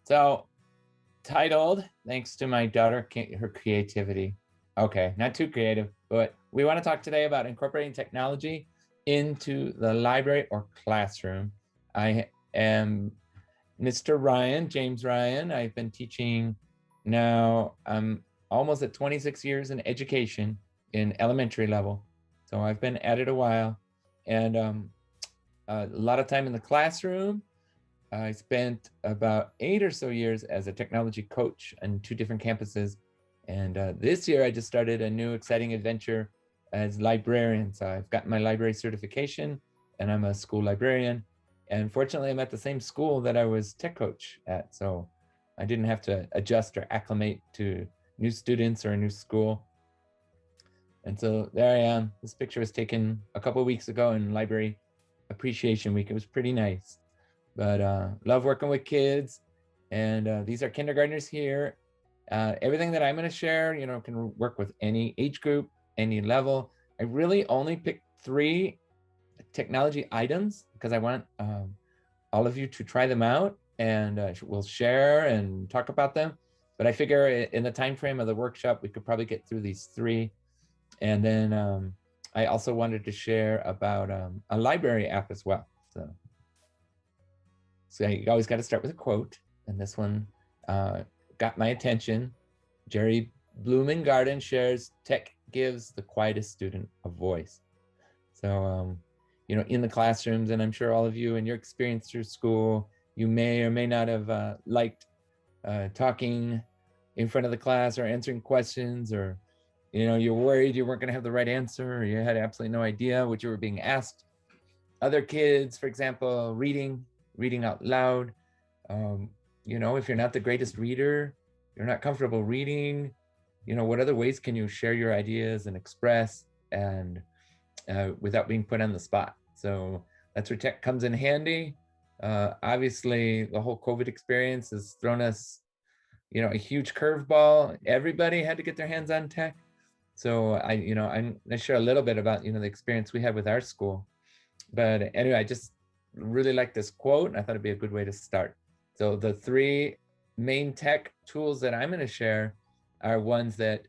So, titled, thanks to my daughter, her creativity. Okay, not too creative, but we want to talk today about incorporating technology into the library or classroom. I am Mr. Ryan, James Ryan. I've been teaching now, I'm almost at 26 years in education in elementary level. So I've been at it a while, and a lot of time in the classroom. I spent about 8 or so years as a technology coach on 2 different campuses. And this year I just started a new exciting adventure as librarian. So I've gotten my library certification and I'm a school librarian. And fortunately, I'm at the same school that I was tech coach at. So I didn't have to adjust or acclimate to new students or a new school. And so there I am. This picture was taken a couple of weeks ago in Library Appreciation Week. It was pretty nice. But love working with kids. And these are kindergartners here. Everything that I'm going to share, can work with any age group, any level. I really only picked 3 technology items because I want all of you to try them out, and we'll share and talk about them. But I figure in the time frame of the workshop, we could probably get through these 3. And then I also wanted to share about a library app as well. So you always got to start with a quote, and this one got my attention. Jerry Blumengarden shares, "Tech gives the quietest student a voice." So, in the classrooms, and I'm sure all of you in your experience through school, you may or may not have liked talking in front of the class or answering questions, or, you're worried you weren't going to have the right answer, or you had absolutely no idea what you were being asked. Other kids, for example, reading out loud. If you're not the greatest reader, you're not comfortable reading, what other ways can you share your ideas and express and without being put on the spot? So that's where tech comes in handy. Obviously, the whole COVID experience has thrown us, a huge curveball. Everybody had to get their hands on tech. So I'm going to share a little bit about, the experience we had with our school. But anyway, I just really like this quote, and I thought it'd be a good way to start. So the 3 main tech tools that I'm going to share are ones that,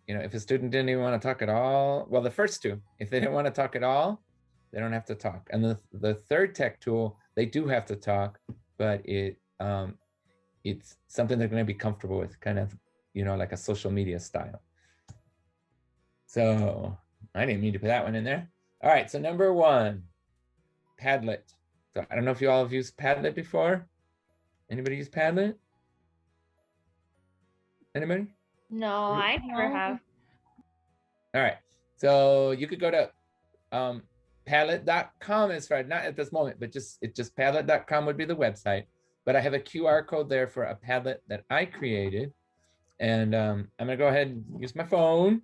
if a student didn't even want to talk at all, well, the first 2, if they didn't want to talk at all, they don't have to talk. And the third tech tool, they do have to talk, but it's something they're going to be comfortable with, kind of, like a social media style. So I didn't mean to put that one in there. All right, so number 1, Padlet. So I don't know if you all have used Padlet before. Anybody use Padlet? Anybody? No, I never have. All right. So you could go to Padlet.com as far, not at this moment, but just Padlet.com would be the website. But I have a QR code there for a Padlet that I created. And I'm going to go ahead and use my phone.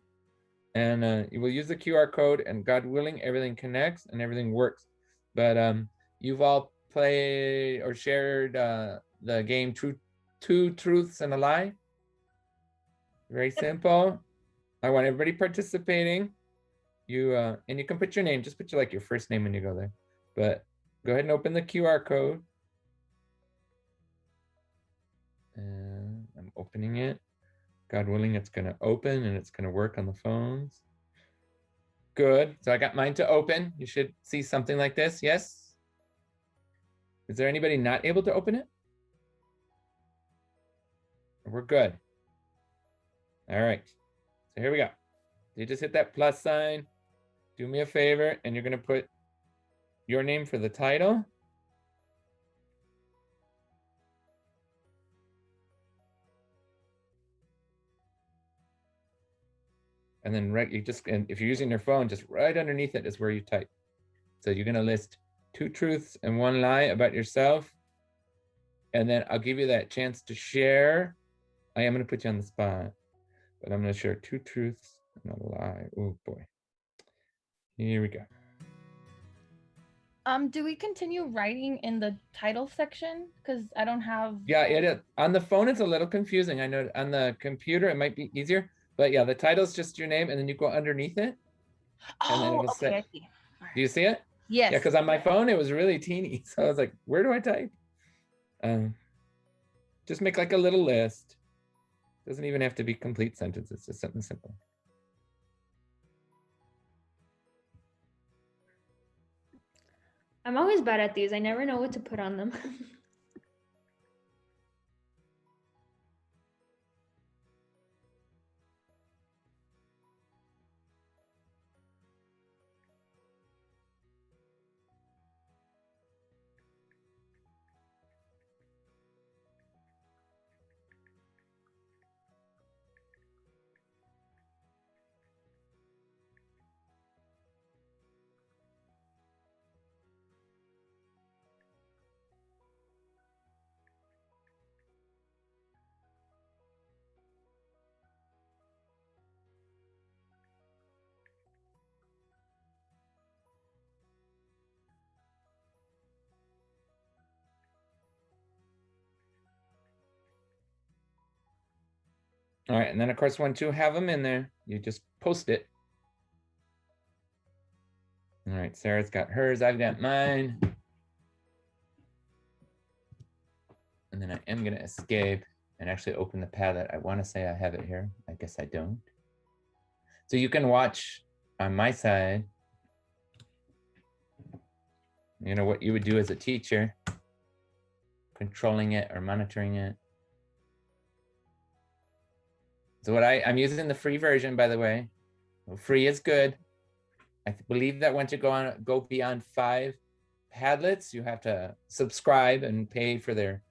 And you will use the QR code, and God willing, everything connects and everything works. But you've all played or shared the game Two Truths and a Lie. Very simple. I want everybody participating. And you can put your name, just put your first name when you go there. But go ahead and open the QR code. And I'm opening it. God willing, it's going to open and it's going to work on the phones. Good. So I got mine to open. You should see something like this. Yes? Is there anybody not able to open it? We're good. All right. So here we go. You just hit that plus sign. Do me a favor, and you're going to put your name for the title. And then if you're using your phone, just right underneath it is where you type. So you're going to list 2 truths and 1 lie about yourself. And then I'll give you that chance to share. I am going to put you on the spot, but I'm going to share 2 truths and a lie. Oh boy. Here we go. Do we continue writing in the title section? Because I don't have... Yeah, it is. On the phone, it's a little confusing. I know on the computer, it might be easier. But yeah, the title's just your name, and then you go underneath it. Oh, okay, I see. Right. Do you see it? Yes. Yeah, because on my phone, it was really teeny. So I was like, where do I type? Just make like a little list. Doesn't even have to be complete sentences, just something simple. I'm always bad at these. I never know what to put on them. All right, and then of course, once you have them in there, you just post it. All right, Sarah's got hers, I've got mine. And then I am gonna escape and actually open the Padlet. I wanna say I have it here. I guess I don't. So you can watch on my side, you know, what you would do as a teacher, controlling it or monitoring it. So what I'm using the free version, by the way. Well, free is good. I believe that once you go beyond 5 Padlets, you have to subscribe and pay for their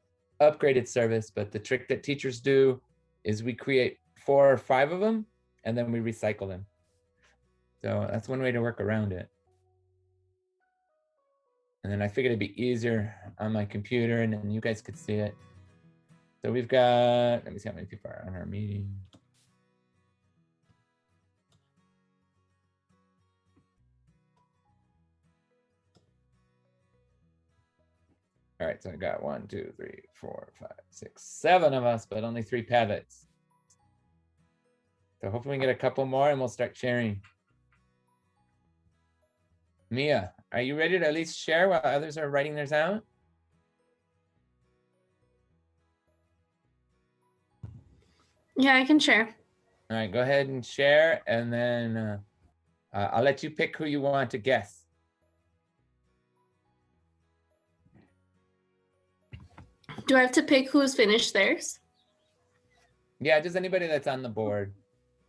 upgraded service. But the trick that teachers do is we create 4 or 5 of them, and then we recycle them. So that's one way to work around it. And then I figured it'd be easier on my computer, and then you guys could see it. So we've got, let me see how many people are on our meeting. All right, so I got 1, 2, 3, 4, 5, 6, 7 of us, but only 3 Padlets. So hopefully we can get a couple more and we'll start sharing. Mia, are you ready to at least share while others are writing theirs out? Yeah, I can share. All right, go ahead and share, and then I'll let you pick who you want to guess. Do I have to pick who's finished theirs? Yeah, just anybody that's on the board.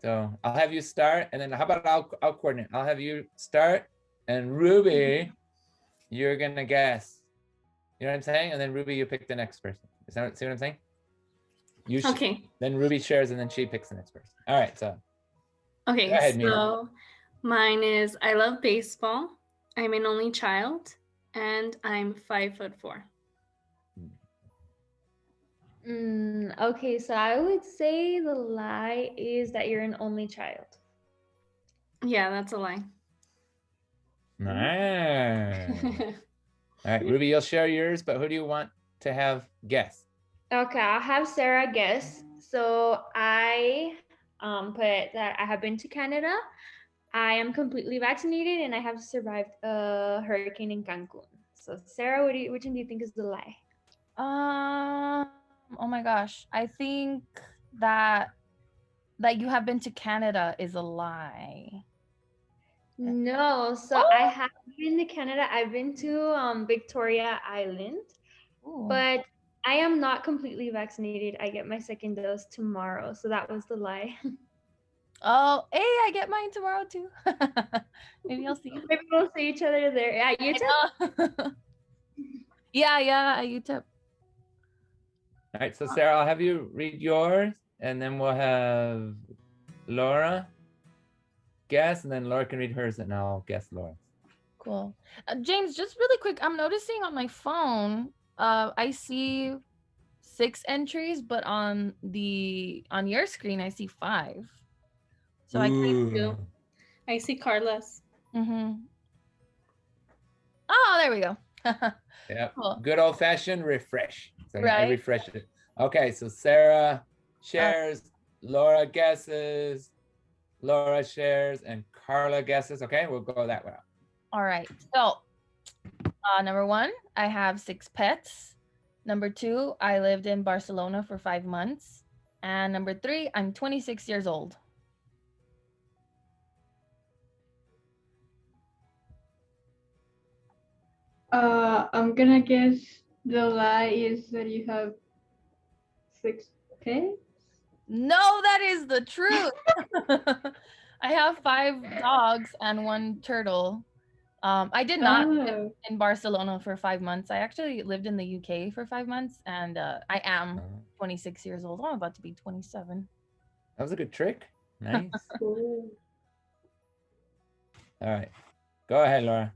So I'll have you start, and then how about I'll coordinate. I'll have you start, and Ruby, you're gonna guess. You know what I'm saying? And then Ruby, you pick the next person. See what I'm saying? Okay. Then Ruby shares, and then she picks the next person. All right, so. Okay, Go ahead, Mia. so mine is I love baseball. I'm an only child, and I'm 5'4". Okay, so I would say the lie is that you're an only child. Yeah, that's a lie. Nice. All right, Ruby, you'll share yours, but who do you want to have guess? Okay, I'll have Sarah guess. So I put that I have been to Canada. I am completely vaccinated and I have survived a hurricane in Cancun. So Sarah, which one do you think is the lie? Oh my gosh. I think that you have been to Canada is a lie. No, so I have been to Canada. I've been to Victoria Island, but I am not completely vaccinated. I get my second dose tomorrow, so that was the lie. Oh, hey, I get mine tomorrow too. Maybe I'll see you. Maybe we'll see each other there. Yeah, UTEP? yeah, UTEP. All right, so Sarah, I'll have you read yours, and then we'll have Laura guess, and then Laura can read hers, and I'll guess Laura's. Cool. James, just really quick, I'm noticing on my phone, I see 6 entries, but on your screen, I see 5. So I can't do. I see Carla's. Oh, there we go. Yeah, Cool. good old fashioned refresh. So Right. I refresh it. Okay, so Sarah shares, Laura guesses, Laura shares, and Carla guesses. Okay, we'll go that way. All right. So, number 1, I have 6 pets. Number 2, I lived in Barcelona for 5 months. And number 3, I'm 26 years old. I'm gonna guess the lie is that you have 6 pets. No, that is the truth. I have 5 dogs and 1 turtle. I did not live in Barcelona for 5 months. I actually lived in the UK for 5 months, and I am 26 years old. I'm about to be 27. That was a good trick. Nice. Cool. All right. Go ahead, Laura.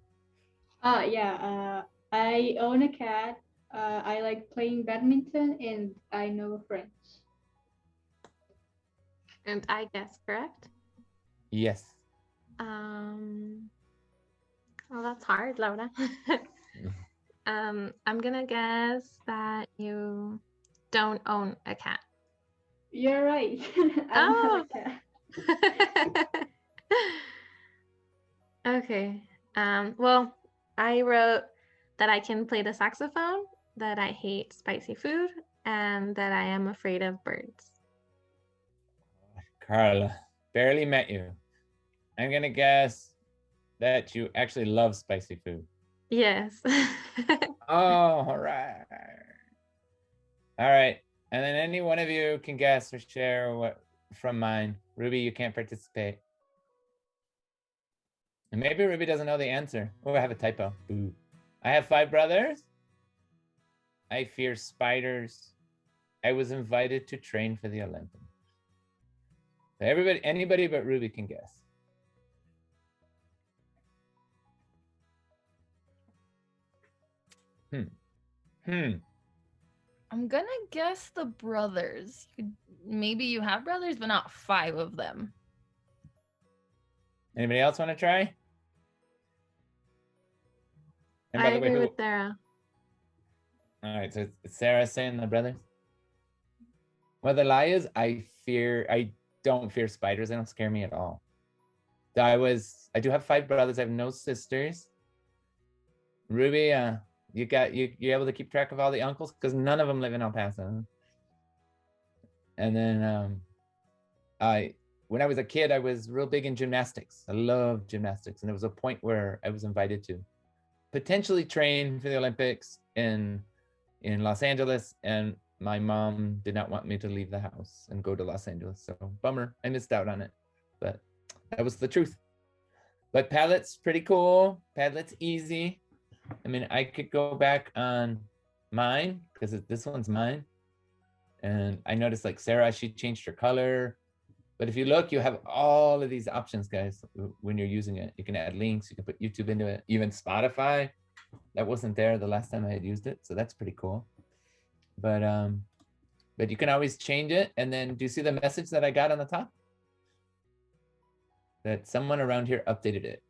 Yeah. I own a cat. I like playing badminton, and I know French. And I guess correct? Yes. Well, that's hard, Laura. I'm gonna guess that you don't own a cat. You're right. I don't have a cat. Okay. Well, I wrote that I can play the saxophone, that I hate spicy food, and that I am afraid of birds. Carla, barely met you. I'm gonna guess that you actually love spicy food. Yes. Oh, all right. All right. And then any one of you can guess or share what from mine. Ruby, you can't participate. And maybe Ruby doesn't know the answer. Oh, I have a typo. Boo. I have 5 brothers. I fear spiders. I was invited to train for the Olympics. So anybody but Ruby can guess. I'm gonna guess the brothers. Maybe you have brothers, but not 5 of them. Anybody else want to try? And I by the way, agree with Sarah. All right, so it's Sarah saying the brothers. Well, the lie is I don't fear spiders. They don't scare me at all. I do have 5 brothers. I have no sisters. Ruby, you're able to keep track of all the uncles because none of them live in El Paso. And then when I was a kid, I was real big in gymnastics. I loved gymnastics, and there was a point where I was invited to potentially train for the Olympics in Los Angeles, and my mom did not want me to leave the house and go to Los Angeles. So bummer, I missed out on it, but that was the truth. But Padlet's pretty cool. Padlet's easy. I mean, I could go back on mine because this one's mine. And I noticed like Sarah, she changed her color. But if you look, you have all of these options, guys, when you're using it. You can add links, you can put YouTube into it, even Spotify. That wasn't there the last time I had used it. So that's pretty cool. But you can always change it. And then do you see the message that I got on the top? That someone around here updated it.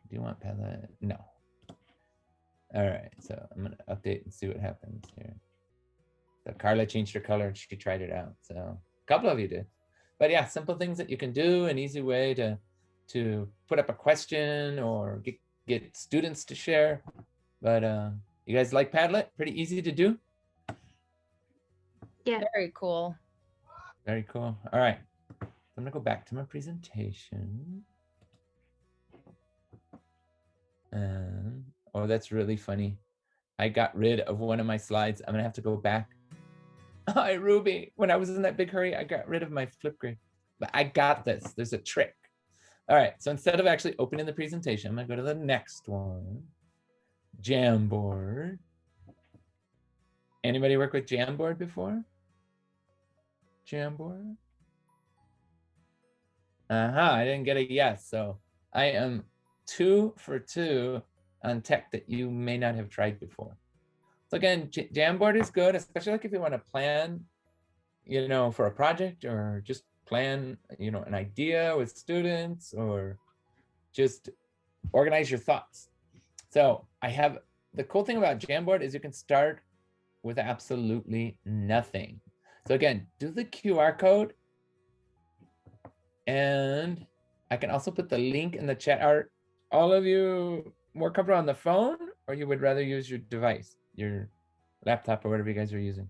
Do you want Padlet? No. All right, so I'm gonna update and see what happens here. So Carla changed her color and she tried it out. So a couple of you did. But yeah, simple things that you can do, an easy way to put up a question or get students to share. But you guys like Padlet? Pretty easy to do? Yeah. Very cool. Very cool. All right. I'm gonna go back to my presentation. And oh, that's really funny. I got rid of one of my slides. I'm gonna have to go back. Hi, Ruby. When I was in that big hurry, I got rid of my Flipgrid. But I got this. There's a trick. All right, so instead of actually opening the presentation, I'm gonna go to the next one. Jamboard. Anybody work with Jamboard before? Jamboard? I didn't get a yes. So I am 2 for 2 on tech that you may not have tried before. So again, Jamboard is good, especially like if you want to plan, for a project or just plan, an idea with students or just organize your thoughts. So the cool thing about Jamboard is you can start with absolutely nothing. So again, do the QR code. And I can also put the link in the chat. Are all of you more comfortable on the phone or you would rather use your device, your laptop or whatever you guys are using.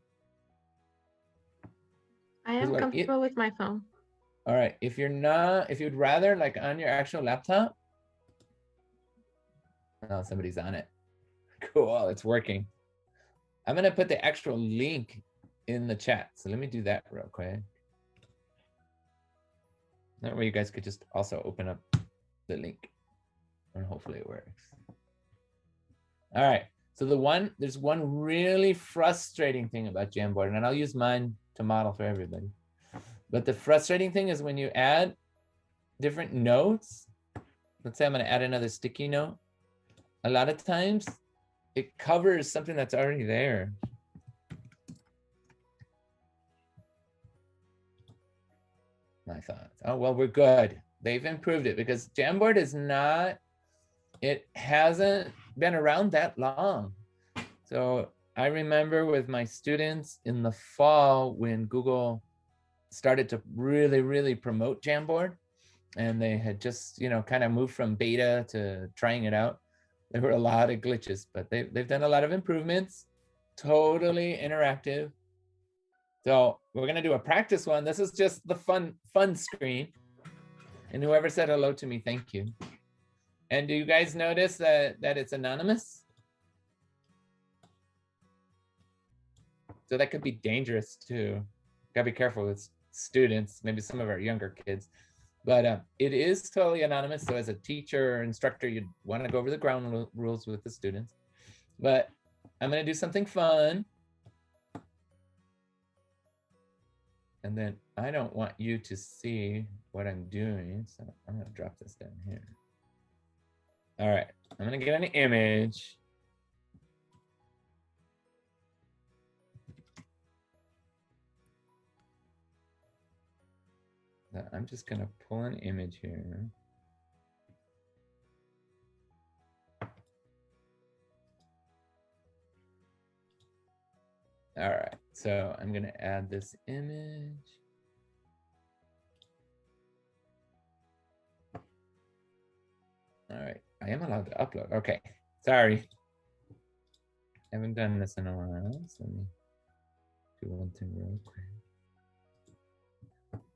I am what- comfortable with my phone. All right, if you're not, if you'd rather like on your actual laptop, oh, somebody's on it. Cool, it's working. I'm gonna put the actual link in the chat. So let me do that real quick. That way you guys could just also open up the link and hopefully it works. All right, so there's one really frustrating thing about Jamboard, and I'll use mine to model for everybody. But the frustrating thing is when you add different notes, let's say I'm gonna add another sticky note, a lot of times it covers something that's already there. My thoughts. Oh, well, we're good. They've improved it because Jamboard is not, it hasn't been around that long. So I remember with my students in the fall when Google started to really, really promote Jamboard, and they had just, you know, kind of moved from beta to trying it out. There were a lot of glitches, but they've done a lot of improvements, totally interactive. So we're gonna do a practice one. This is just the fun screen. And whoever said hello to me, thank you. And do you guys notice that it's anonymous? So that could be dangerous too. Gotta be careful with students, maybe some of our younger kids. But it is totally anonymous. So as a teacher or instructor, you'd want to go over the ground rules with the students. But I'm gonna do something fun. And then I don't want you to see what I'm doing. So I'm gonna drop this down here. All right, I'm gonna get an image. I'm just gonna pull an image here. All right, so I'm gonna add this image. All right, I am allowed to upload. Okay, sorry. I haven't done this in a while, so let me do one thing real quick.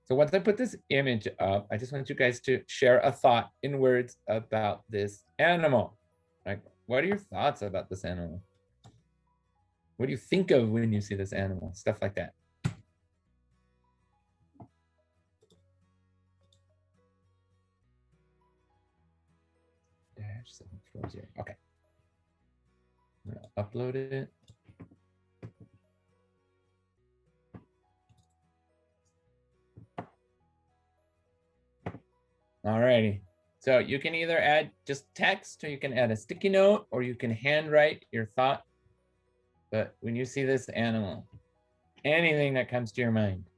So once I put this image up, I just want you guys to share a thought in words about this animal. Like, what are your thoughts about this animal? What do you think of when you see this animal? Stuff like that. -740. Okay. I'm gonna upload it. Alrighty. So you can either add just text, or you can add a sticky note, or you can handwrite your thought. But when you see this animal, anything that comes to your mind.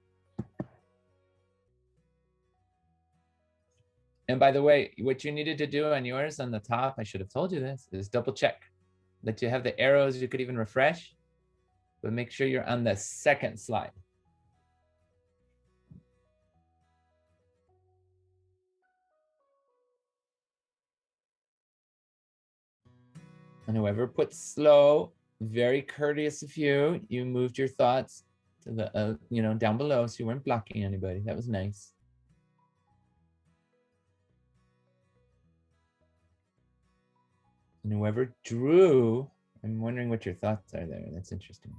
And by the way, what you needed to do on yours on the top, I should have told you this, is double check that you have the arrows. You could even refresh, but make sure you're on the second slide. And whoever put slow, very courteous of you, you moved your thoughts to the, you know, down below, so you weren't blocking anybody. That was nice. And whoever drew, I'm wondering what your thoughts are there. That's interesting.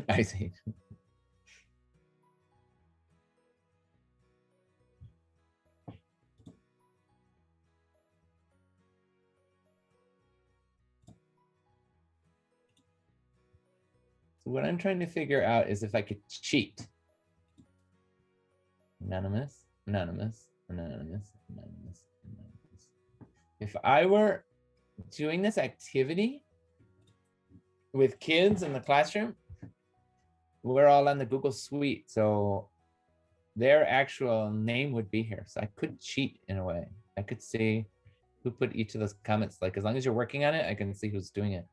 I see. So what I'm trying to figure out is if I could cheat. Anonymous, anonymous, anonymous, anonymous, anonymous. If I were doing this activity with kids in the classroom, we're all on the Google Suite, so their actual name would be here. So I could cheat in a way. I could see who put each of those comments. Like, as long as you're working on it, I can see who's doing it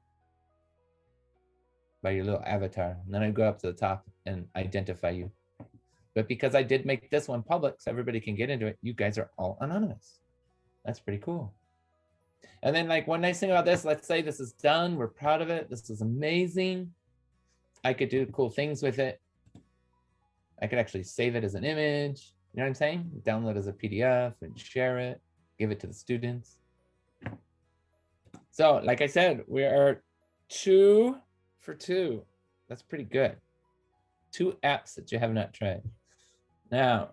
by your little avatar. And then I go up to the top and identify you. But because I did make this one public so everybody can get into it, you guys are all anonymous. That's pretty cool. And then like one nice thing about this, let's say this is done. We're proud of it. This is amazing. I could do cool things with it. I could actually save it as an image. You know what I'm saying? Download as a PDF and share it, give it to the students. So like I said, we are 2 for 2. That's pretty good. 2 apps that you have not tried. Now,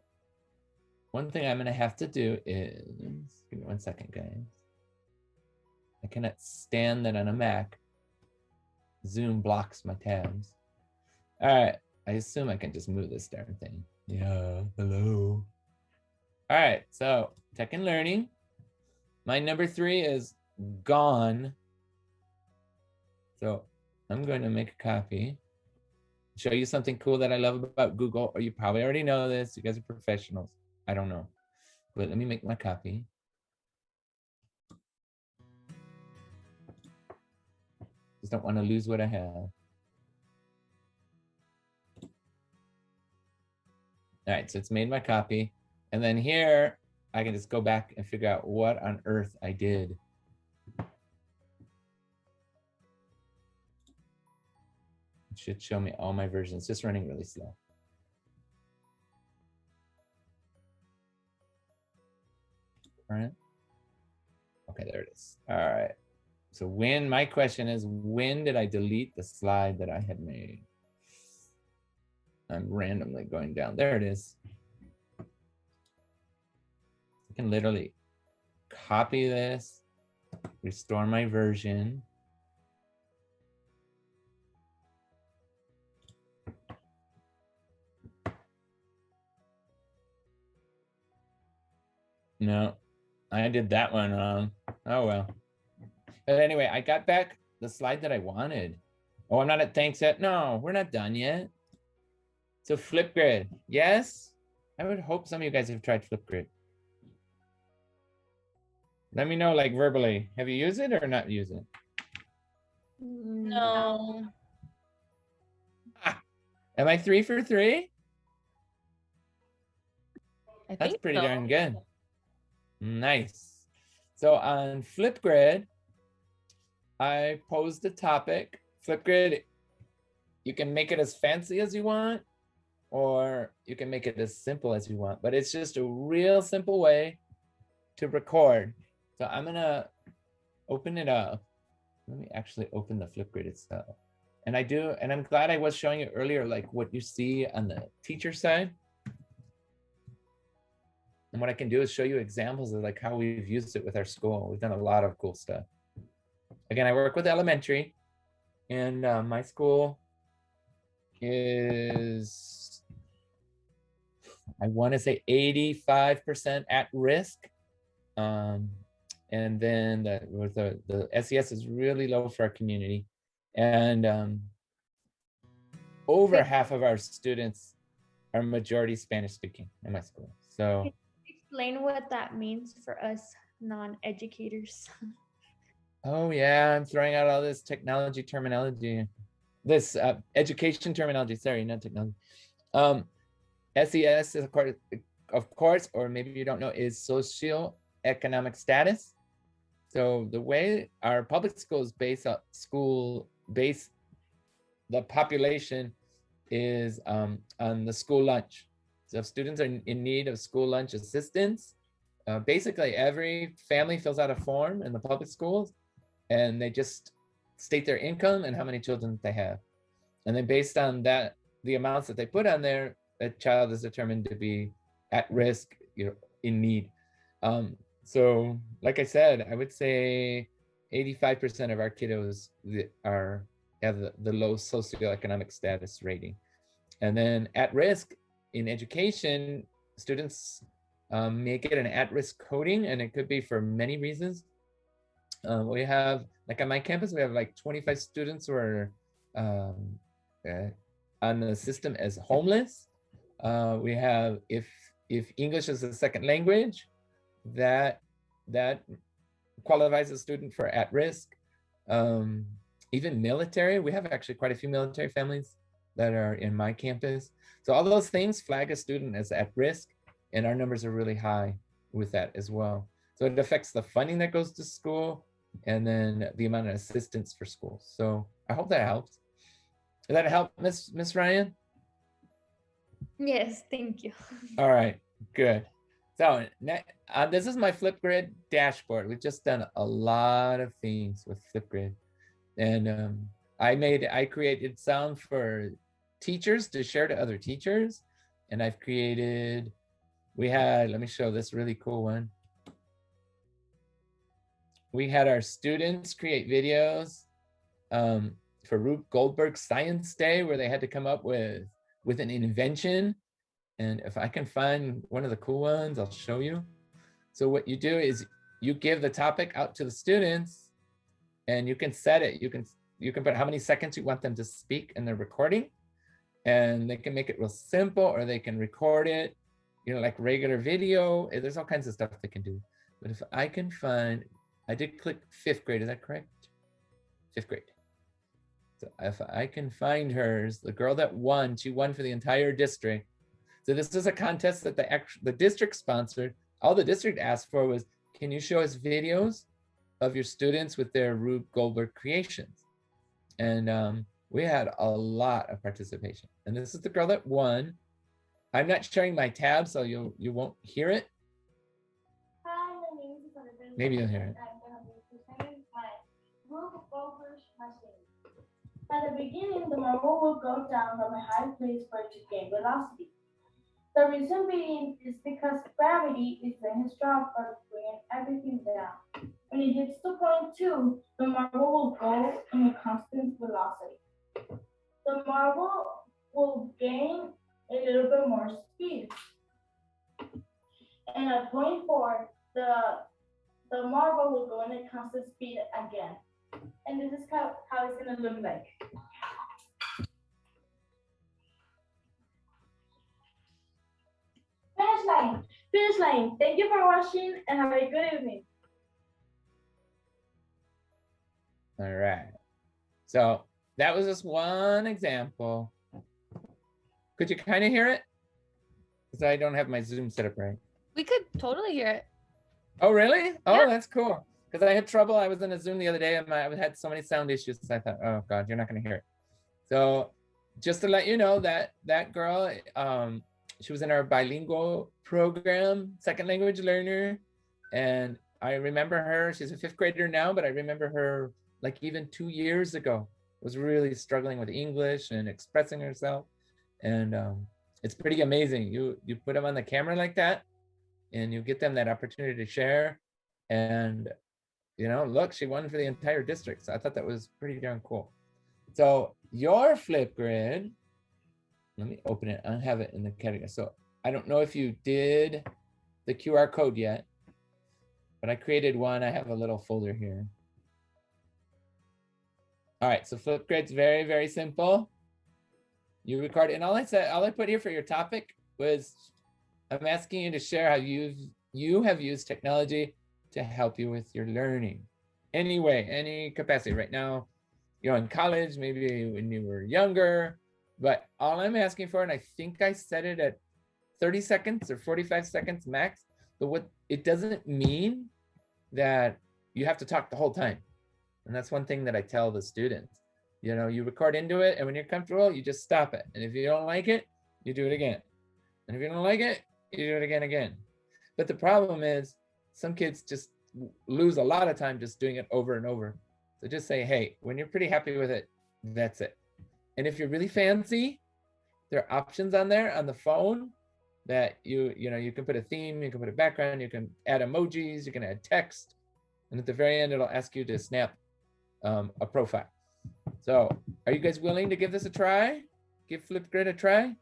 one thing I'm gonna have to do is, give me 1 second, guys. I cannot stand that on a Mac. Zoom blocks my tabs. All right, I assume I can just move this darn thing. Yeah, hello. All right, so tech and learning. My number 3 is gone. So I'm going to make a copy. Show you something cool that I love about Google, or you probably already know this. You guys are professionals. I don't know, but let me make my copy. Just don't want to lose what I have. All right, so it's made my copy. And then here, I can just go back and figure out what on earth I did. It should show me all my versions, just running really slow. Current. Okay, there it is. All right. So when, my question is, when did I delete the slide that I had made? I'm randomly going down. There it is. I can literally copy this, restore my version. No, I did that one wrong. Oh, well. But anyway, I got back the slide that I wanted. Oh, I'm not at thanks yet. No, we're not done yet. So Flipgrid, yes? I would hope some of you guys have tried Flipgrid. Let me know, like verbally, have you used it or not used it? No. Ah, am I 3 for 3? I That's think pretty so. darn good. Nice. So on Flipgrid, I posed a topic. Flipgrid, you can make it as fancy as you want, or you can make it as simple as you want, but it's just a real simple way to record. So I'm gonna open it up. Let me actually open the Flipgrid itself. And I do, and I'm glad I was showing you earlier, like what you see on the teacher side. And what I can do is show you examples of like how we've used it with our school. We've done a lot of cool stuff. Again, I work with elementary, and my school is, I want to say 85% at risk. And then the SES is really low for our community. And over half of our students are majority Spanish speaking in my school. So Explain what that means for us non-educators. oh yeah, I'm throwing out all this technology terminology. This education terminology, sorry, not technology. SES is of course, or maybe you don't know, is socioeconomic status. So the way our public schools base the population is on the school lunch. So if students are in need of school lunch assistance, basically every family fills out a form in the public schools, and they just state their income and how many children they have. And then based on that, the amounts that they put on there, a child is determined to be at risk, in need. So like I said, I would say 85% of our kiddos have the low socioeconomic status rating. And then at risk in education, students may get an at-risk coding, and it could be for many reasons. We have, like on my campus, we have like 25 students who are on the system as homeless. We have, if English is a second language, that qualifies a student for at risk. Even military, we have actually quite a few military families that are in my campus. So all those things flag a student as at risk, and our numbers are really high with that as well. So it affects the funding that goes to school and then the amount of assistance for schools. So I hope that helps. Did that help, Miss Ryan? Yes, thank you. All right, good. So this is my Flipgrid dashboard. We've just done a lot of things with Flipgrid. And I created some for teachers to share to other teachers. And I've created, let me show this really cool one. We had our students create videos for Rube Goldberg's Science Day, where they had to come up with an invention. And if I can find one of the cool ones, I'll show you. So what you do is you give the topic out to the students, and you can set it. You can put how many seconds you want them to speak in their recording, and they can make it real simple, or they can record it, like regular video. There's all kinds of stuff they can do. But if I can find, I did click 5th grade, is that correct? 5th grade. So if I can find hers, the girl that won, she won for the entire district. So this is a contest that the district sponsored. All the district asked for was, can you show us videos of your students with their Rube Goldberg creations? And we had a lot of participation. And this is the girl that won. I'm not sharing my tab, so you won't hear it. Hi, my name is Elizabeth. Maybe you'll hear it. I'm going to be presenting my Rube Goldberg machine. At the beginning, the marble will go down from a high place for it to gain velocity. The reason being is because gravity is doing its job of bringing everything down. When it hits the point 2, the marble will go in a constant velocity. The marble will gain a little bit more speed. And at point 4, the marble will go in a constant speed again. And this is how it's going to look like. Finish line. Thank you for watching and have a good evening. All right. So that was just one example. Could you kind of hear it? Because I don't have my Zoom set up right. We could totally hear it. Oh, really? Oh, Yeah. That's cool. Because I had trouble. I was in a Zoom the other day and I had so many sound issues. So I thought, oh God, you're not going to hear it. So just to let you know that girl, she was in our bilingual program, second language learner. And I remember her, she's a 5th grader now, but I remember her like even 2 years ago, was really struggling with English and expressing herself. And it's pretty amazing. You put them on the camera like that and you get them that opportunity to share. And, look, she won for the entire district. So I thought that was pretty darn cool. So your Flipgrid, let me open it. I have it in the category. So I don't know if you did the QR code yet, but I created one. I have a little folder here. All right, so Flipgrid's very, very simple. You record it, and all I put here for your topic was, I'm asking you to share how you have used technology to help you with your learning. Anyway, any capacity. Right now, you're in college, maybe when you were younger, but all I'm asking for, and I think I set it at 30 seconds or 45 seconds max, but what it doesn't mean that you have to talk the whole time. And that's one thing that I tell the students. You record into it, and when you're comfortable, you just stop it. And if you don't like it, you do it again. And if you don't like it, you do it again. But the problem is some kids just lose a lot of time just doing it over and over. So just say, hey, when you're pretty happy with it, that's it. And if you're really fancy, there are options on there on the phone that you can put a theme, you can put a background, you can add emojis, you can add text. And at the very end, it'll ask you to snap a profile. So are you guys willing to give this a try? Give Flipgrid a try?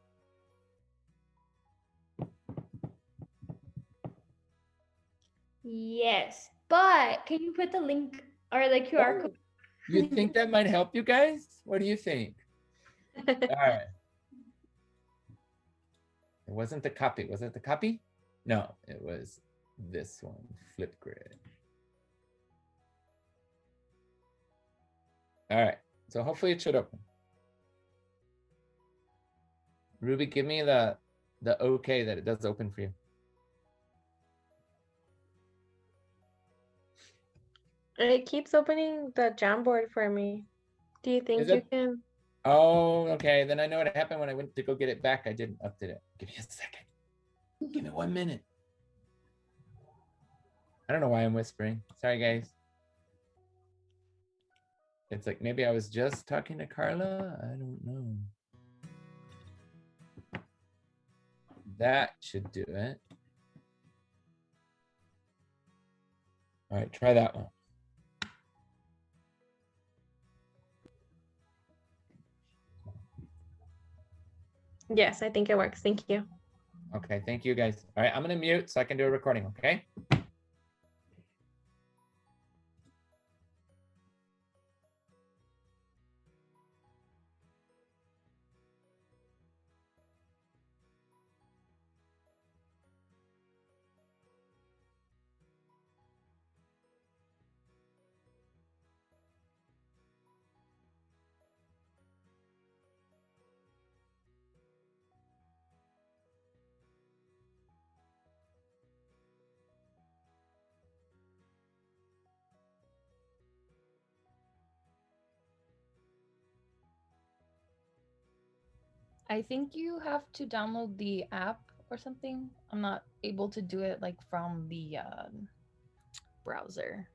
Yes, but can you put the link or the QR code? You think that might help you guys? What do you think? All right. It wasn't the copy. Was it the copy? No, it was this one, Flipgrid. All right, so hopefully it should open. Ruby, give me the okay that it does open for you. It keeps opening the Jamboard for me. Do you think Is you it? can? Oh, okay. Then I know what happened when I went to go get it back. I didn't update it. Give me a second. Give me 1 minute. I don't know why I'm whispering. Sorry, guys. It's like maybe I was just talking to Carla. I don't know. That should do it. All right, try that one. Yes, I think it works. Thank you. Okay, thank you guys. All right, I'm gonna mute so I can do a recording, okay? I think you have to download the app or something. I'm not able to do it like from the browser.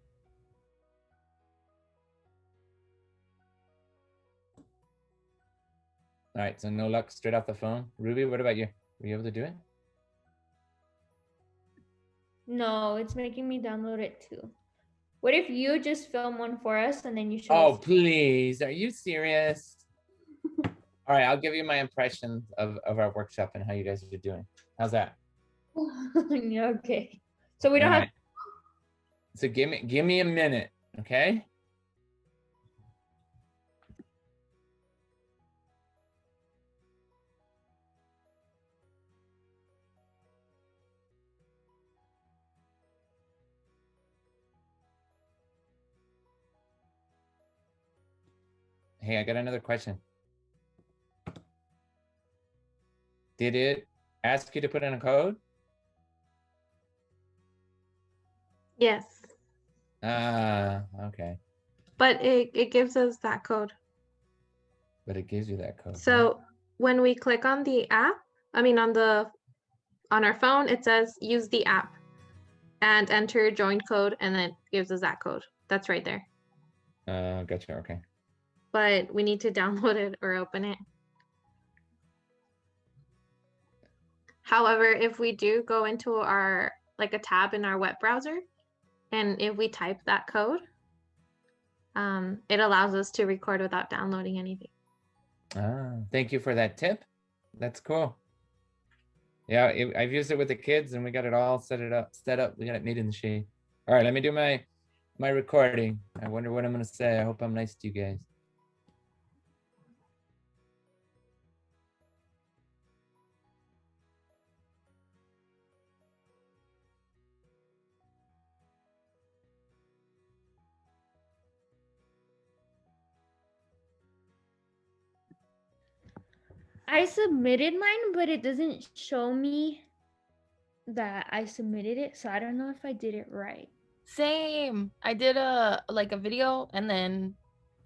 All right, so no luck straight off the phone. Ruby, what about you? Were you able to do it? No, it's making me download it too. What if you just film one for us and then you show Oh, us? please. Are you serious? All right, I'll give you my impressions of our workshop and how you guys are doing. How's that? Okay. So we All don't have right. So give me a minute, okay? Hey, I got another question. Did it ask you to put in a code? Yes. Okay. But it gives us that code. But it gives you that code. So when we click on the app, I mean on our phone, it says use the app and enter your join code, and then it gives us that code. That's right there. Gotcha. Okay. But we need to download it or open it. However, if we do go into our like a tab in our web browser, and if we type that code, it allows us to record without downloading anything. Thank you for that tip. That's cool. Yeah, I've used it with the kids, and we got it all set up. We got it made in the shade. All right, let me do my recording. I wonder what I'm gonna say. I hope I'm nice to you guys. I submitted mine, but it doesn't show me that I submitted it, so I don't know if I did it right. Same. I did a video and then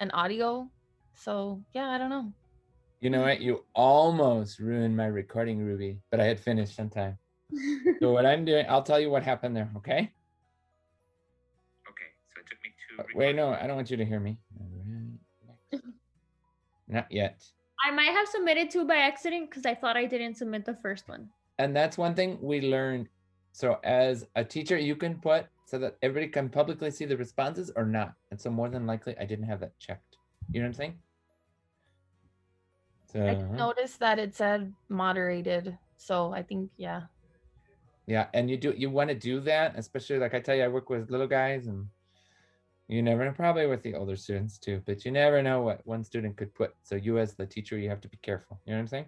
an audio. So yeah, I don't know. You know what? You almost ruined my recording, Ruby, but I had finished on time. So what I'm doing, I'll tell you what happened there, okay? Okay, so it took me to wait, no, I don't want you to hear me. Not yet. I might have submitted two by accident because I thought I didn't submit the first one. And that's one thing we learned. So as a teacher, you can put so that everybody can publicly see the responses or not. And so more than likely, I didn't have that checked. You know what I'm saying? So, I noticed that it said moderated. So I think, yeah. Yeah, and you want to do that, especially like I tell you, I work with little guys, and you never know, probably with the older students too, but you never know what one student could put. So you as the teacher, you have to be careful. You know what I'm saying?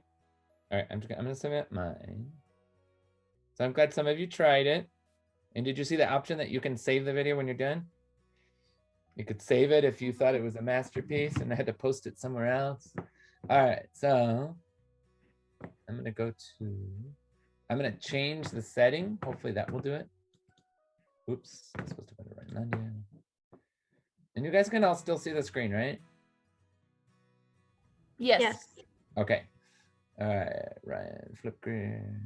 All right, I'm gonna submit mine. So I'm glad some of you tried it. And did you see the option that you can save the video when you're done? You could save it if you thought it was a masterpiece and I had to post it somewhere else. All right, so I'm gonna change the setting. Hopefully that will do it. Oops, I'm supposed to put it right on. And you guys can all still see the screen, right? Yes. Yes. Okay. All right, Ryan, Flipgrid.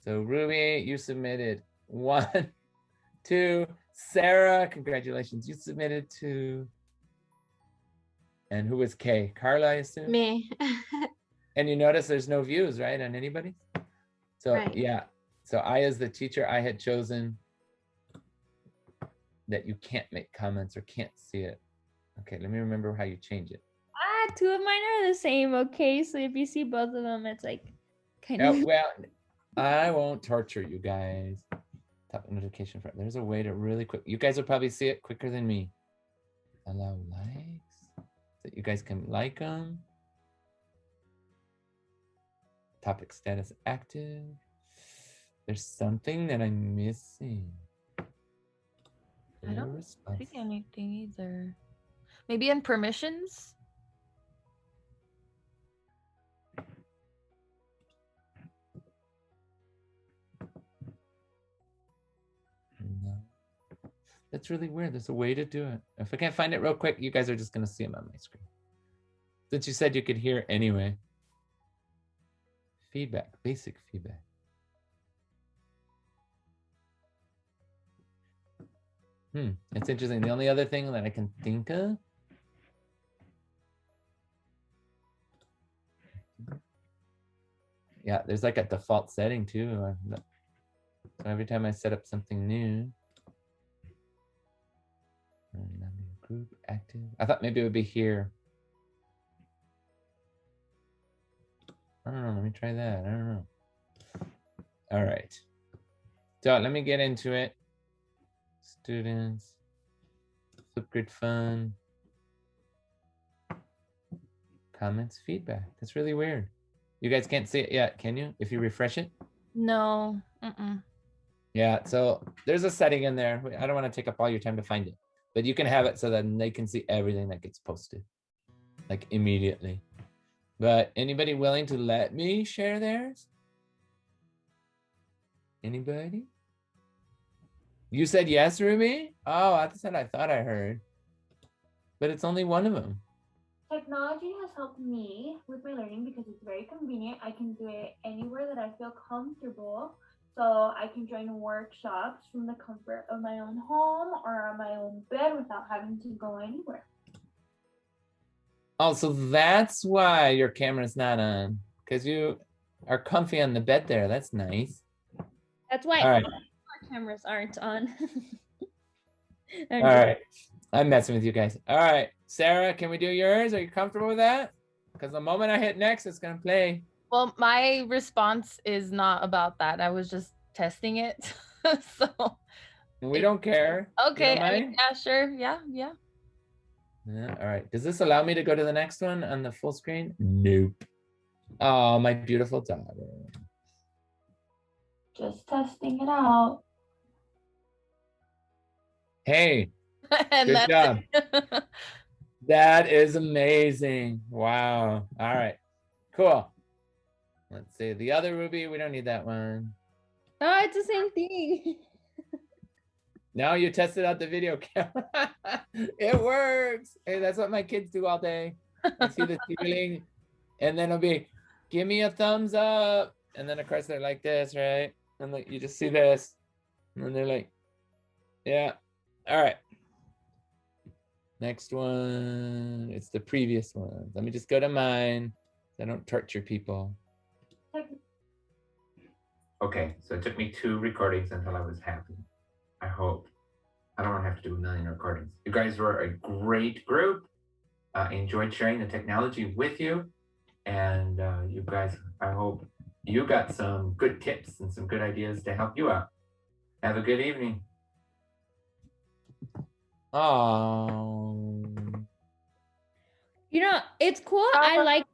So Ruby, you submitted 1, 2. Sarah, congratulations. You submitted 2. And who was Kay? Carla, I assume? Me. And you notice there's no views, right, on anybody? So Right. yeah. So I, as the teacher, I had chosen that you can't make comments or can't see it. Okay, let me remember how you change it. 2 of mine are the same. Okay, so if you see both of them, it's like kind Oh, of. well, I won't torture you guys. Top notification front. There's a way to really quick. You guys will probably see it quicker than me. Allow likes. So you guys can like them. Topic status active. There's something that I'm missing. I don't see anything either. Maybe in permissions? No. That's really weird. There's a way to do it. If I can't find it real quick, you guys are just going to see them on my screen. Since you said you could hear anyway. Feedback, basic feedback. It's interesting. The only other thing that I can think of. Yeah, there's like a default setting too. So every time I set up something new. Group active. I thought maybe it would be here. I don't know. Let me try that. I don't know. All right. So let me get into it. Students. Flipgrid fun. Comments, feedback. That's really weird. You guys can't see it yet, can you? If you refresh it? No. Yeah, so there's a setting in there. I don't want to take up all your time to find it, but you can have it so that they can see everything that gets posted, like immediately. But anybody willing to let me share theirs? Anybody? You said yes, Ruby? Oh, I said I thought I heard. But it's only one of them. Technology has helped me with my learning because it's very convenient. I can do it anywhere that I feel comfortable. So I can join workshops from the comfort of my own home or on my own bed without having to go anywhere. Oh, so that's why your camera's not on, because you are comfy on the bed there. That's nice. That's why All right. our cameras aren't on. All right. I'm messing with you guys. All right. Sarah, can we do yours? Are you comfortable with that? Because the moment I hit next, it's going to play. Well, my response is not about that. I was just testing it. So We don't care. okay. You don't mind? Yeah, sure. Yeah. Yeah, all right. Does this allow me to go to the next one on the full screen? Nope. Oh, my beautiful daughter. Just testing it out. Hey, And good that's job. it. That is amazing. Wow. All right, cool. Let's see the other Ruby. We don't need that one. Oh, it's the same thing. Now you tested out the video camera. It works. Hey, that's what my kids do all day. I see the ceiling, and then it'll be, give me a thumbs up. And then of course they're like this, right? And like you just see this, and then they're like, yeah. All right. Next one. It's the previous one. Let me just go to mine. So I don't torture people. Okay, so it took me 2 recordings until I was happy. I hope. I don't want to have to do a million recordings. You guys were a great group. I enjoyed sharing the technology with you. And you guys, I hope you got some good tips and some good ideas to help you out. Have a good evening. Oh. You know, it's cool. I like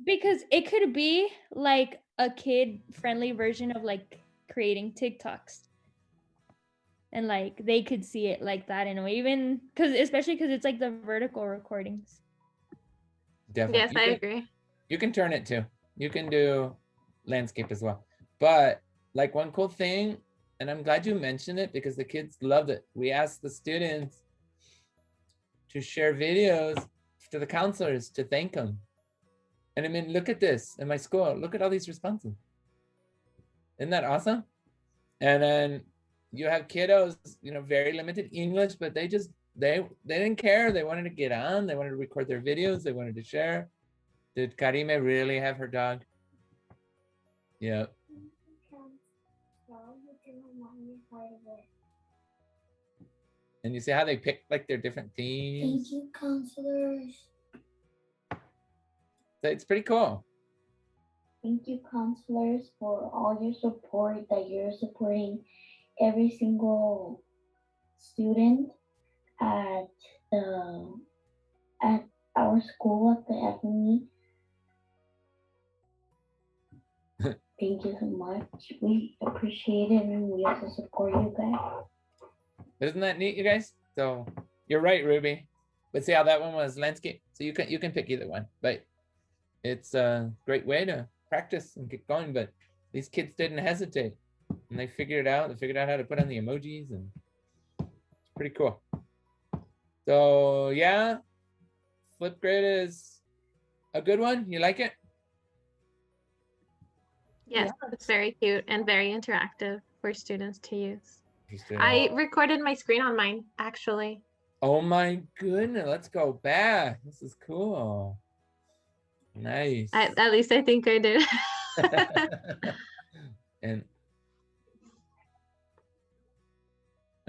because it could be like a kid-friendly version of like creating TikToks. And like they could see it like that in a way, even especially because it's like the vertical recordings. Definitely. Yes, I agree. You can turn it too. You can do landscape as well. But like one cool thing And I'm glad you mentioned it because the kids loved it. We asked the students to share videos to the counselors to thank them. And I mean, look at this in my school. Look at all these responses. Isn't that awesome? And then you have kiddos, you know, very limited English, but they didn't care. They wanted to get on. They wanted to record their videos. They wanted to share. Did Karime really have her dog? Yeah. And you see how they pick like their different themes? Thank you, counselors. So it's pretty cool. Thank you, counselors, for all your support, that you're supporting every single student at our school at the FME. Thank you so much. We appreciate it, and we also support you guys. Isn't that neat, you guys? So you're right, Ruby. But see how that one was landscape? So you can pick either one, but it's a great way to practice and get going. But these kids didn't hesitate, and they figured it out. They figured out how to put on the emojis, and it's pretty cool. So yeah, Flipgrid is a good one. You like it? Yes, it's very cute and very interactive for students to use. Interesting. I recorded my screen on mine, actually. Oh my goodness, let's go back. This is cool. Nice. At least I think I did. And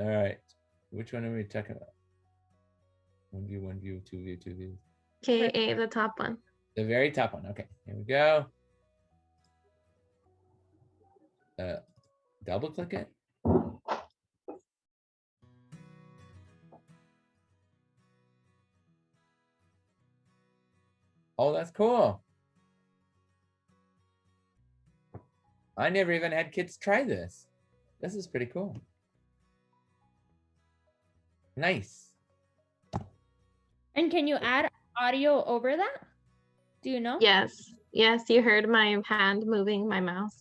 all right, which one are we talking about? One view, two views. KA, the top one. The very top one. Okay, here we go. Double click it. Oh, that's cool. I never even had kids try this. This is pretty cool. Nice. And can you add audio over that? Do you know? Yes, you heard my hand moving my mouse.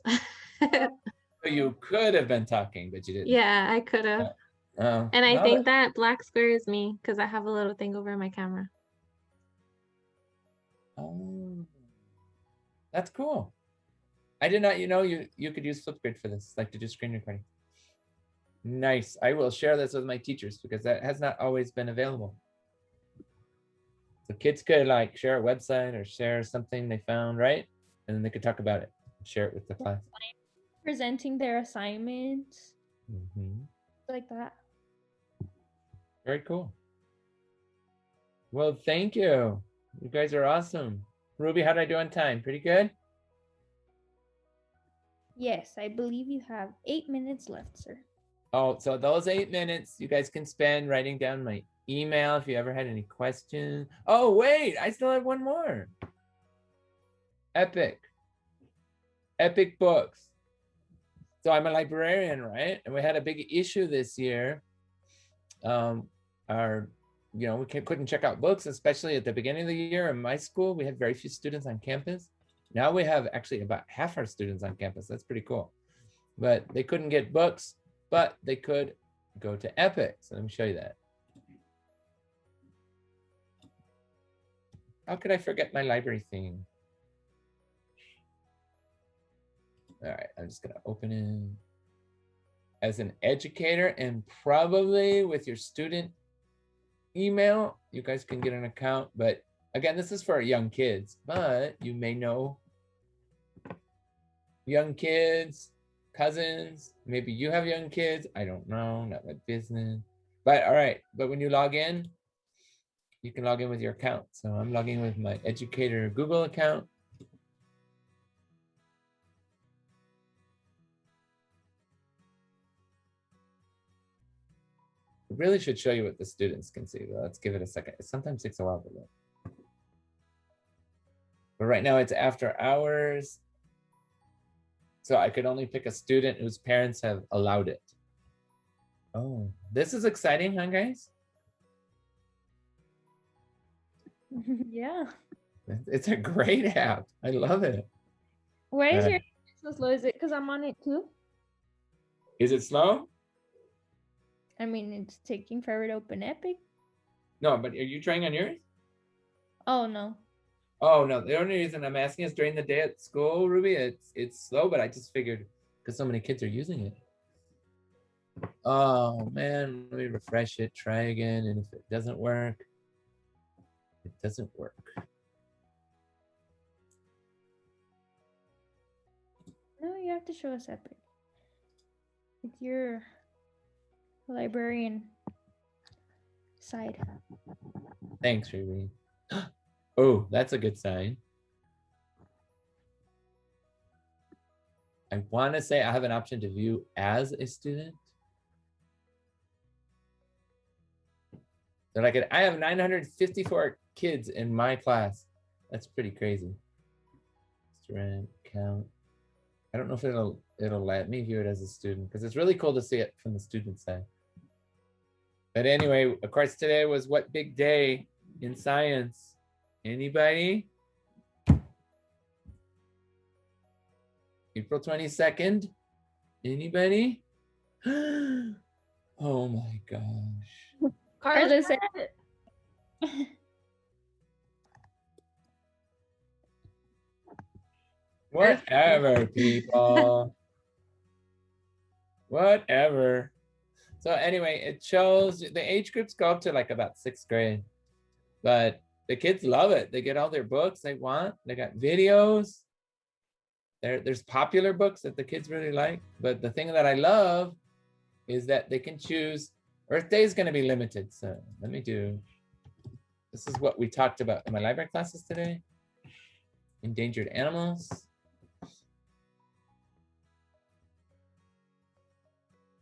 So you could have been talking, but you didn't. Yeah, I could have. Oh, And I no, think that black square is me because I have a little thing over my camera. Oh, that's cool. I did not, you could use Flipgrid for this, like to do screen recording. Nice. I will share this with my teachers because that has not always been available. So kids could like share a website or share something they found, right? And then they could talk about it and share it with the class. Presenting their assignments, Mm-hmm. like that. Very cool. Well, thank you. You guys are awesome. Ruby, how did I do on time? Pretty good? Yes, I believe you have 8 minutes left, sir. Oh, so those 8 minutes you guys can spend writing down my email if you ever had any questions. Oh, wait, I still have one more. Epic books. So I'm a librarian, right? And we had a big issue this year. We couldn't check out books, especially at the beginning of the year. In my school, we had very few students on campus. Now we have actually about half our students on campus. That's pretty cool. But they couldn't get books, but they could go to Epic. So let me show you that. How could I forget my library theme? All right, I'm just gonna open it. As an educator and probably with your student email, you guys can get an account. But again, this is for young kids, but you may know young kids, cousins, maybe you have young kids. I don't know, not my business. But all right, but when you log in, you can log in with your account. So I'm logging with my educator Google account. I really should show you what the students can see. Well, let's give it a second. It sometimes takes a while to load. But right now it's after hours. So I could only pick a student whose parents have allowed it. Oh, this is exciting, huh, guys? Yeah. It's a great app. I love it. Where is your access low? Is it because I'm on it too? Is it slow? I mean, it's taking forever to open Epic. No, but are you trying on yours? Oh no. Oh no, the only reason I'm asking is during the day at school, Ruby, it's slow, but I just figured because so many kids are using it. Oh man, let me refresh it, try again, and if it doesn't work, it doesn't work. No, you have to show us Epic. It's your librarian side. Thanks, Ruby. Oh, that's a good sign. I want to say I have an option to view as a student. So I have 954 kids in my class. That's pretty crazy. Student count. I don't know if it'll let me view it as a student because it's really cool to see it from the student side. But anyway, of course, today was what big day in science? Anybody? April 22nd. Anybody? Oh my gosh. Carla said Whatever, people. Whatever. So anyway, it shows the age groups go up to like about 6th grade, but the kids love it. They get all their books they want. They got videos. There's popular books that the kids really like, but the thing that I love is that they can choose. Earth Day is going to be limited, so let me do. This is what we talked about in my library classes today. Endangered animals.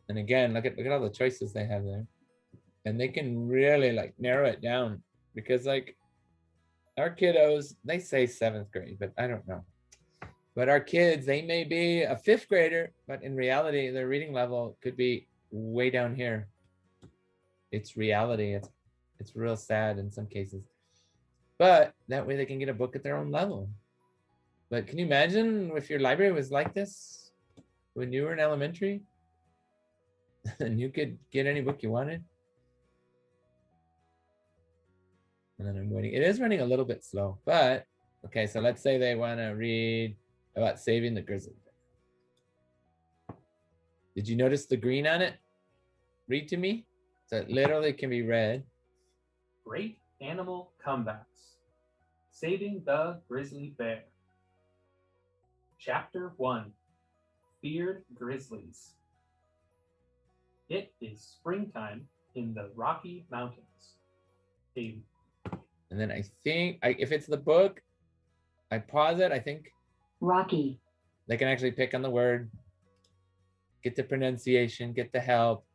And again, look at all the choices they have there. And they can really like narrow it down because like our kiddos, they say 7th grade, but I don't know. But our kids, they may be a 5th grader, but in reality, their reading level could be way down here. It's reality. It's real sad in some cases. But that way they can get a book at their own level. But can you imagine if your library was like this when you were in elementary? And you could get any book you wanted? And then I'm waiting. It is running a little bit slow, but okay, so let's say they want to read about saving the grizzly bear. Did you notice the green on it? Read to me. So it literally can be read. Great animal comebacks. Saving the grizzly bear. Chapter 1. Feared grizzlies. It is springtime in the Rocky Mountains. And then I think, if it's the book, I pause it, I think. Rocky. They can actually pick on the word, get the pronunciation, get the help.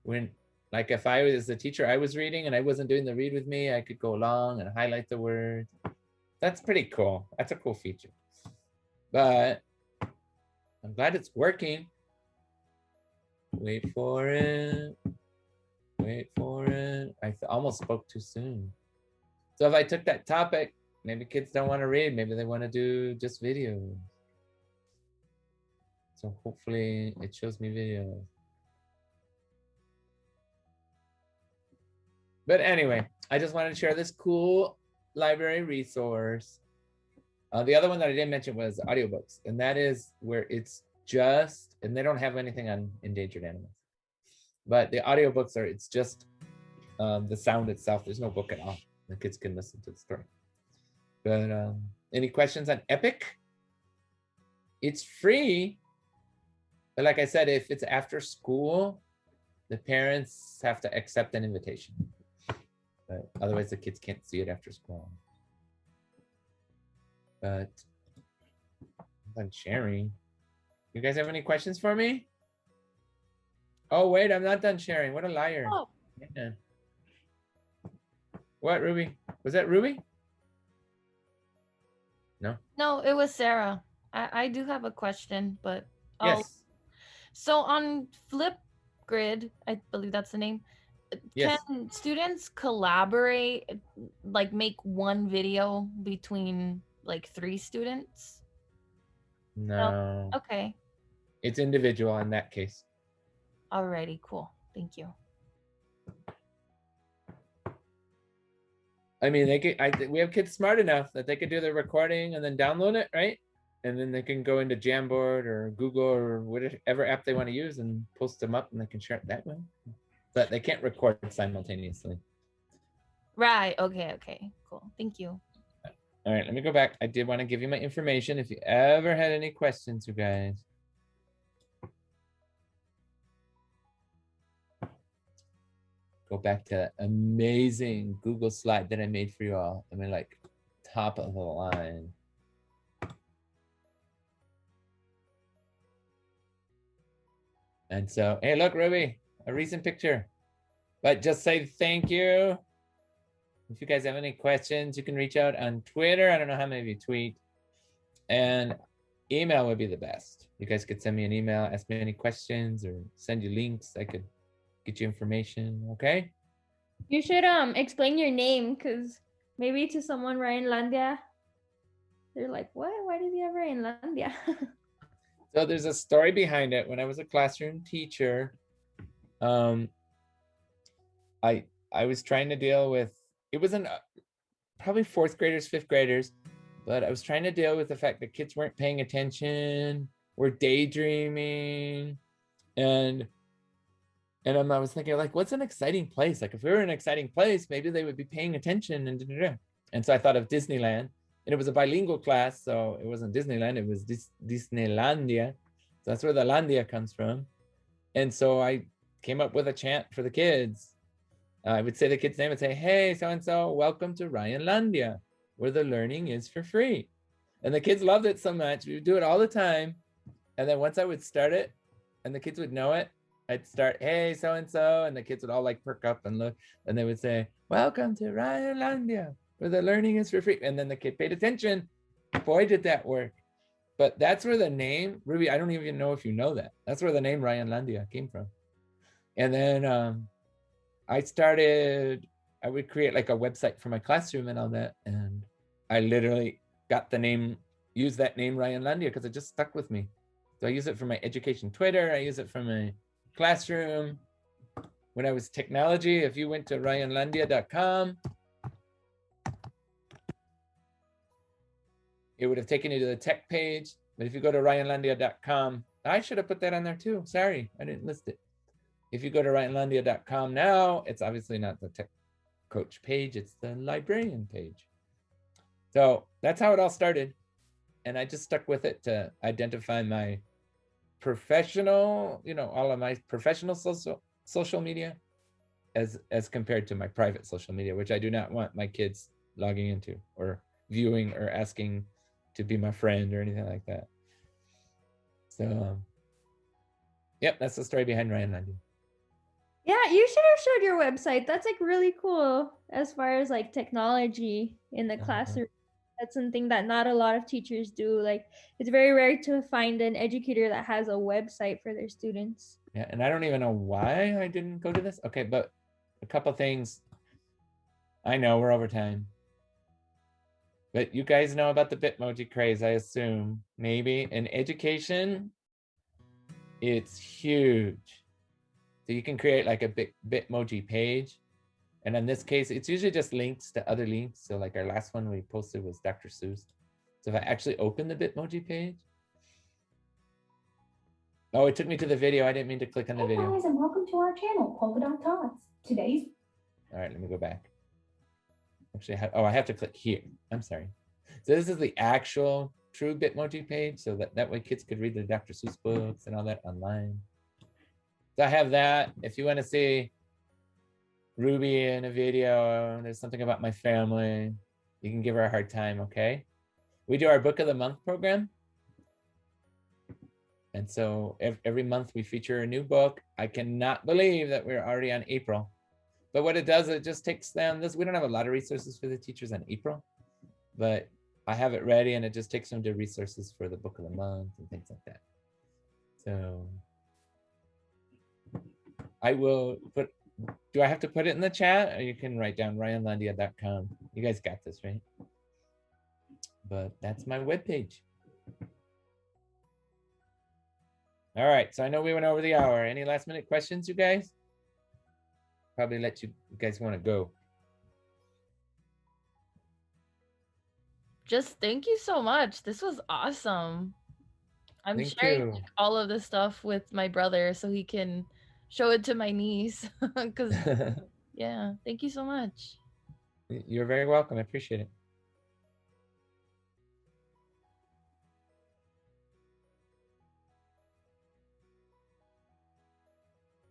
When, like if I was the teacher, I was reading and I wasn't doing the read with me, I could go along and highlight the word. That's pretty cool. That's a cool feature. But I'm glad it's working. Wait for it. Wait for it. I almost spoke too soon. So if I took that topic, maybe kids don't want to read. Maybe they want to do just videos. So hopefully it shows me videos. But anyway, I just wanted to share this cool library resource. The other one that I didn't mention was audiobooks, and that is where it's just, and they don't have anything on endangered animals, but the audiobooks are, it's just the sound itself. There's no book at all. The kids can listen to the story. But any questions on Epic? It's free, but like I said, if it's after school, the parents have to accept an invitation. But otherwise the kids can't see it after school. But I'm sharing. You guys have any questions for me? Oh, wait, I'm not done sharing. What a liar. Oh. Yeah. What, Ruby? Was that Ruby? No? No, it was Sarah. I do have a question, but Yes. So on Flipgrid, I believe that's the name. Yes. Can students collaborate, like make one video between like 3 students? No. Okay. It's individual in that case. Alrighty, cool. Thank you. I mean, they could. We have kids smart enough that they could do the recording and then download it, right? And then they can go into Jamboard or Google or whatever app they want to use and post them up, and they can share it that way. But they can't record simultaneously. Right. Okay. Okay. Cool. Thank you. All right, let me go back. I did want to give you my information if you ever had any questions, you guys. Go back to that amazing Google slide that I made for you all. I mean, like top of the line. And so, hey, look, Ruby, a recent picture. But just say thank you. If you guys have any questions, you can reach out on Twitter. I don't know how many of you tweet. And email would be the best. You guys could send me an email, ask me any questions, or send you links. I could get you information, okay? You should explain your name, because maybe to someone Ryanlandia, they're like, what? Why does he have Ryanlandia? So there's a story behind it. When I was a classroom teacher, I was trying to deal with, it wasn't probably fourth graders, fifth graders, but I was trying to deal with the fact that kids weren't paying attention, were daydreaming, and I was thinking, like, what's an exciting place? Like, if we were in an exciting place, maybe they would be paying attention. And so I thought of Disneyland, and it was a bilingual class, so it wasn't Disneyland, it was Disneylandia. So that's where the Landia comes from. And so I came up with a chant for the kids. I would say the kid's name and say, hey, so-and-so, welcome to Ryanlandia, where the learning is for free. And the kids loved it so much. We would do it all the time. And then once I would start it, and the kids would know it, I'd start, hey, so-and-so, and the kids would all like perk up and look, and they would say, welcome to Ryanlandia, where the learning is for free. And then the kid paid attention. Boy, did that work. But that's where the name, Ruby, I don't even know if you know that. That's where the name Ryanlandia came from. And then I would create like a website for my classroom and all that. And I literally got the name, used that name Ryanlandia because it just stuck with me. So I use it for my education Twitter. I use it for my classroom. When I was technology, if you went to ryanlandia.com, it would have taken you to the tech page. But if you go to ryanlandia.com, I should have put that on there too. Sorry, I didn't list it. If you go to ryanlandia.com now, it's obviously not the tech coach page, it's the librarian page. So that's how it all started. And I just stuck with it to identify my professional, all of my professional social media as compared to my private social media, which I do not want my kids logging into or viewing or asking to be my friend or anything like that. So, yep, that's the story behind Ryanlandia. Yeah, you should have showed your website. That's like really cool as far as like technology in the classroom. That's something that not a lot of teachers do. Like, it's very rare to find an educator that has a website for their students. Yeah, and I don't even know why I didn't go to this. Okay, but a couple things. I know we're over time. But you guys know about the Bitmoji craze, I assume. Maybe. In education, it's huge. So you can create like a Bitmoji page. And in this case, it's usually just links to other links. So like our last one we posted was Dr. Seuss. So if I actually open the Bitmoji page. Oh, it took me to the video. I didn't mean to click on the video. Hey guys, and welcome to our channel, Polka Dot Tots. Today's... All right, let me go back. Actually, I have to click here. I'm sorry. So this is the actual true Bitmoji page. So that way kids could read the Dr. Seuss books and all that online. So I have that. If you want to see Ruby in a video, there's something about my family, you can give her a hard time, okay? We do our Book of the Month program. And so every month we feature a new book. I cannot believe that we're already on April. But what it does, it just takes them this. We don't have a lot of resources for the teachers on April, but I have it ready and it just takes them to resources for the Book of the Month and things like that. So I will put, do I have to put it in the chat, or you can write down ryanlandia.com? You guys got this, right? But that's my webpage. All right. So I know we went over the hour. Any last minute questions, you guys? Probably let you guys want to go. Just thank you so much. This was awesome. I'm Thank sharing you. like, all of this stuff with my brother so he can show it to my niece. Because, yeah, thank you so much. You're very welcome. I appreciate it.